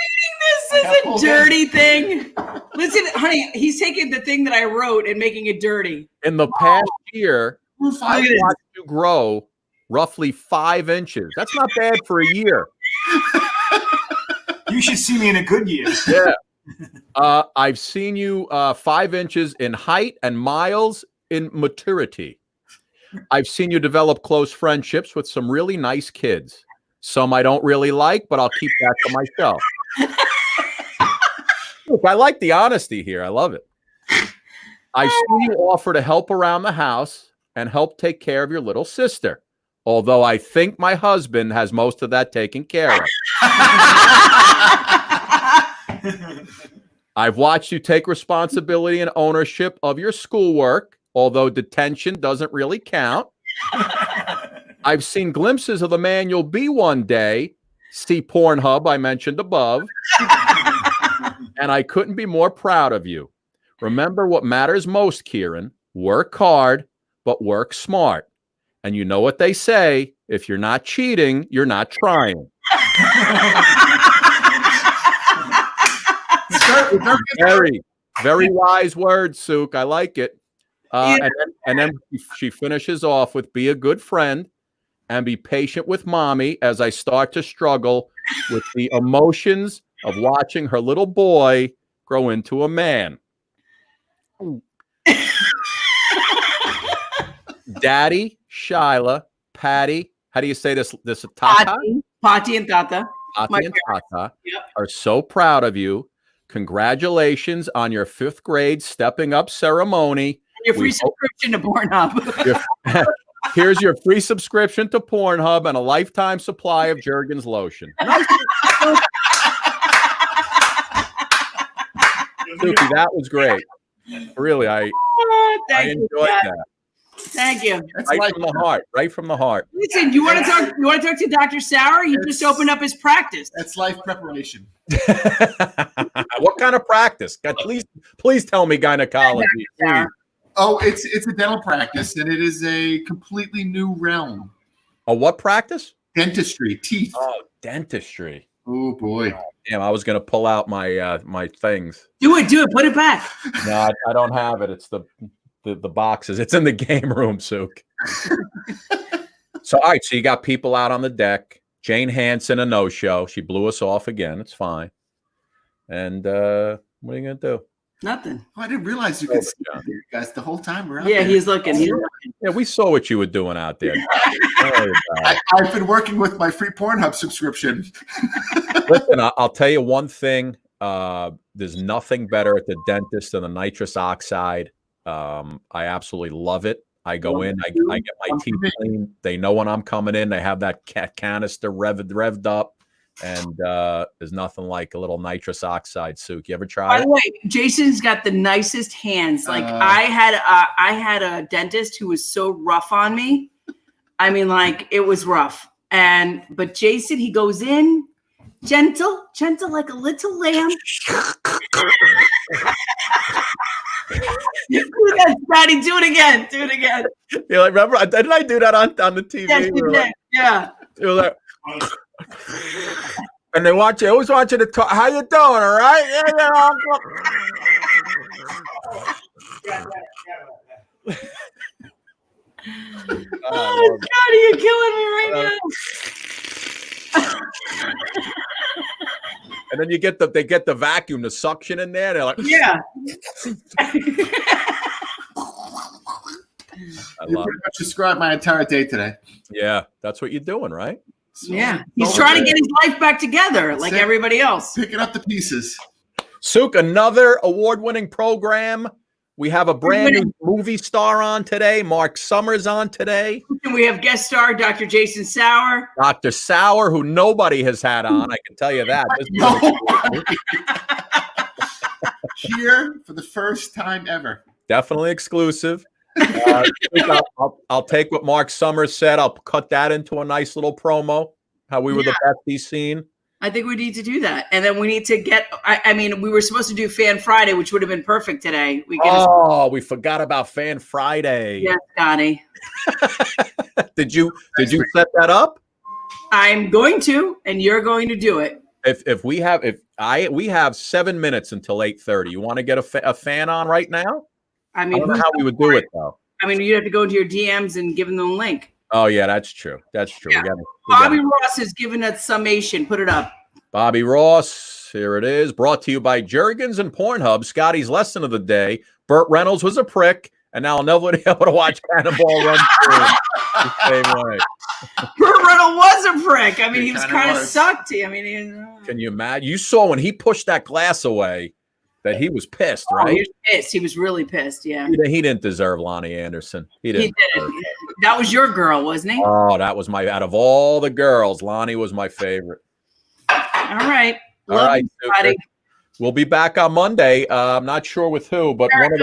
This is a dirty thing. Listen, honey, he's taking the thing that I wrote and making it dirty. In the past year, I've watched you grow roughly 5 inches. That's not bad for a year. You should see me in a good year. Yeah. I've seen you 5 inches in height and miles in maturity. I've seen you develop close friendships with some really nice kids. Some I don't really like, but I'll keep that to myself. Look, I like the honesty here. I love it. I've seen you offer to help around the house and help take care of your little sister. Although I think my husband has most of that taken care of. I've watched you take responsibility and ownership of your schoolwork, although detention doesn't really count. I've seen glimpses of the man you'll be one day. See Pornhub I mentioned above. And I couldn't be more proud of you. Remember what matters most, Kieran. Work hard, but work smart. And you know what they say, if you're not cheating, you're not trying. Very, very wise words, Souk. I like it. And then she finishes off with, be a good friend and be patient with mommy as I start to struggle with the emotions of watching her little boy grow into a man. Daddy, Shyla, Patty, how do you say this? This Tata? Pati and Tata. Pati and Tata are so proud of you. Congratulations on your 5th grade stepping up ceremony. Your free subscription to Pornhub. Here's your free subscription to Pornhub and a lifetime supply of Jergens lotion. Nice. Suki, that was great. Really, I enjoyed that. Thank you. Right from the heart. Right from the heart. Listen, you want to talk? You want to talk to Dr. Sauer? He just opened up his practice. That's life preparation. What kind of practice? God, please tell me gynecology. Please. Oh, it's a dental practice, and it is a completely new realm. A what practice? Dentistry, teeth. Oh, dentistry. Oh boy. Damn, I was gonna pull out my my things. Do it. Put it back. No, I don't have it. It's the boxes. It's in the game room, Suk. So, all right. So you got people out on the deck. Jane Hanson, a no-show. She blew us off again. It's fine. And what are you gonna do? Nothing. Oh, I didn't realize you could see you guys the whole time. We're out yeah, there. he's looking. Yeah, we saw what you were doing out there. I've been working with my free Pornhub subscription. Listen, I'll tell you one thing. There's nothing better at the dentist than the nitrous oxide. I absolutely love it. I go in, I get my teeth clean. They know when I'm coming in. They have that canister revved up. And there's nothing like a little nitrous oxide, Suk. You ever tried it? By the way, Jason's got the nicest hands. Like I had a dentist who was so rough on me. I mean, like it was rough. But Jason, he goes in gentle like a little lamb. Do that, Scotty. Do it again. You're like, remember? Didn't I do that on the TV? Yes, you did. Yeah. You're like, and they always want you to talk. How you doing? All right? Oh, Scotty, you're killing me right now. And then they get the vacuum, the suction in there. They're like, yeah. You pretty much described my entire day today. Yeah, that's what you're doing, right? So, yeah, he's trying to get his life back together like everybody else. Picking up the pieces. Suk, another award-winning program. We have a brand new movie star on today. Marc Summers on today. And we have guest star Dr. Jason Sauer. Dr. Sauer, who nobody has had on. I can tell you that. Here for the first time ever. Definitely exclusive. I'll take what Marc Summers said. I'll cut that into a nice little promo. How we were the best he's seen. I think we need to do that. And then we need to get, I mean, we were supposed to do Fan Friday, which would have been perfect today. We forgot about Fan Friday. Yes, Scotty. Did you set that up? I'm going to, and you're going to do it. We have 7 minutes until 8:30. You want to get a fan on right now? I mean, I don't know how we would do it though. I mean, you'd have to go into your DMs and give them the link. Oh yeah, that's true. That's true. Yeah. Bobby Ross has given that summation. Put it up. Bobby Ross, here it is. Brought to you by Jergens and Pornhub. Scotty's lesson of the day. Burt Reynolds was a prick, and now I'll never be able to watch Cannonball run through the same way. Burt Reynolds was a prick. I mean, he was kind of sucked. I mean, can you imagine? You saw when he pushed that glass away that he was pissed, right? He was pissed. He was really pissed. Yeah. He didn't deserve Lonnie Anderson. He didn't. That was your girl, wasn't he? Oh, that was out of all the girls, Lonnie was my favorite. All right. All right. We'll be back on Monday. I'm not sure with who, but one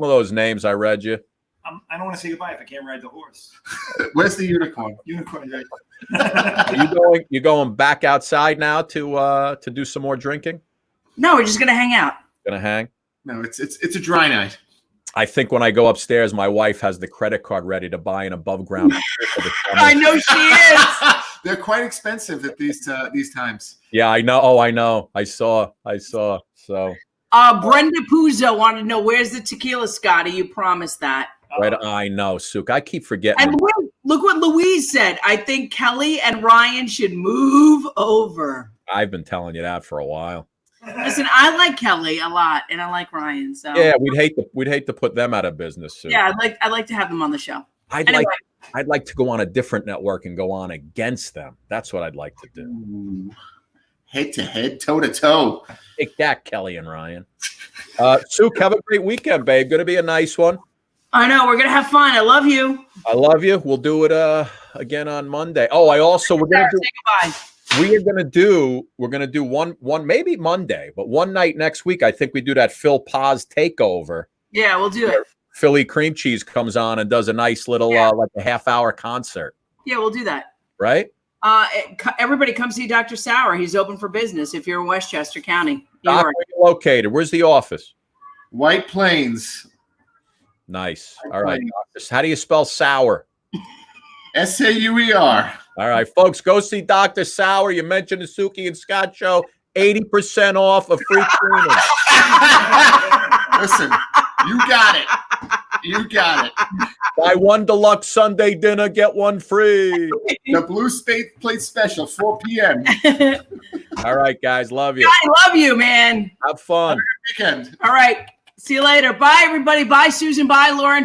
of those names I read you. I don't want to say goodbye if I can't ride the horse. Where's the unicorn? Unicorn, right? Are you going back outside now to do some more drinking? No, we're just gonna hang out. Gonna hang? No, it's a dry night. I think when I go upstairs, my wife has the credit card ready to buy an above ground. I know she is. They're quite expensive at these times. Yeah, I know. Oh, I know. I saw. So. Brenda Puzo wanted to know where's the tequila, Scotty. You promised that. Right, I know, Suk. I keep forgetting. And Look what Louise said. I think Kelly and Ryan should move over. I've been telling you that for a while. Listen, I like Kelly a lot, and I like Ryan. So yeah, we'd hate to put them out of business soon. Yeah, I'd like to have them on the show. I'd like to go on a different network and go on against them. That's what I'd like to do. Ooh. Head to head, toe to toe. Take that, Kelly and Ryan. Suk, have a great weekend, babe. Going to be a nice one. I know, we're gonna have fun. I love you. I love you. We'll do it again on Monday. Oh, we're gonna do one maybe Monday, but one night next week. I think we do that Phil Paz takeover. Yeah, we'll do it. Philly Cream Cheese comes on and does a nice little like a half-hour concert. Yeah, we'll do that. Right? Everybody come see Dr. Sauer. He's open for business if you're in Westchester County. Doc, where are you located? Where's the office? White Plains. Nice. All right. How do you spell sour? Sauer. All right, folks, go see Dr. Sauer. You mentioned the Suki and Scott show. 80% off of free cleaning. Listen, you got it. You got it. Buy one deluxe Sunday dinner, get one free. The Blue State Plate Special, 4 p.m. All right, guys. Love you. I love you, man. Have fun. Weekend. All right. See you later. Bye, everybody. Bye, Susan. Bye, Lauren.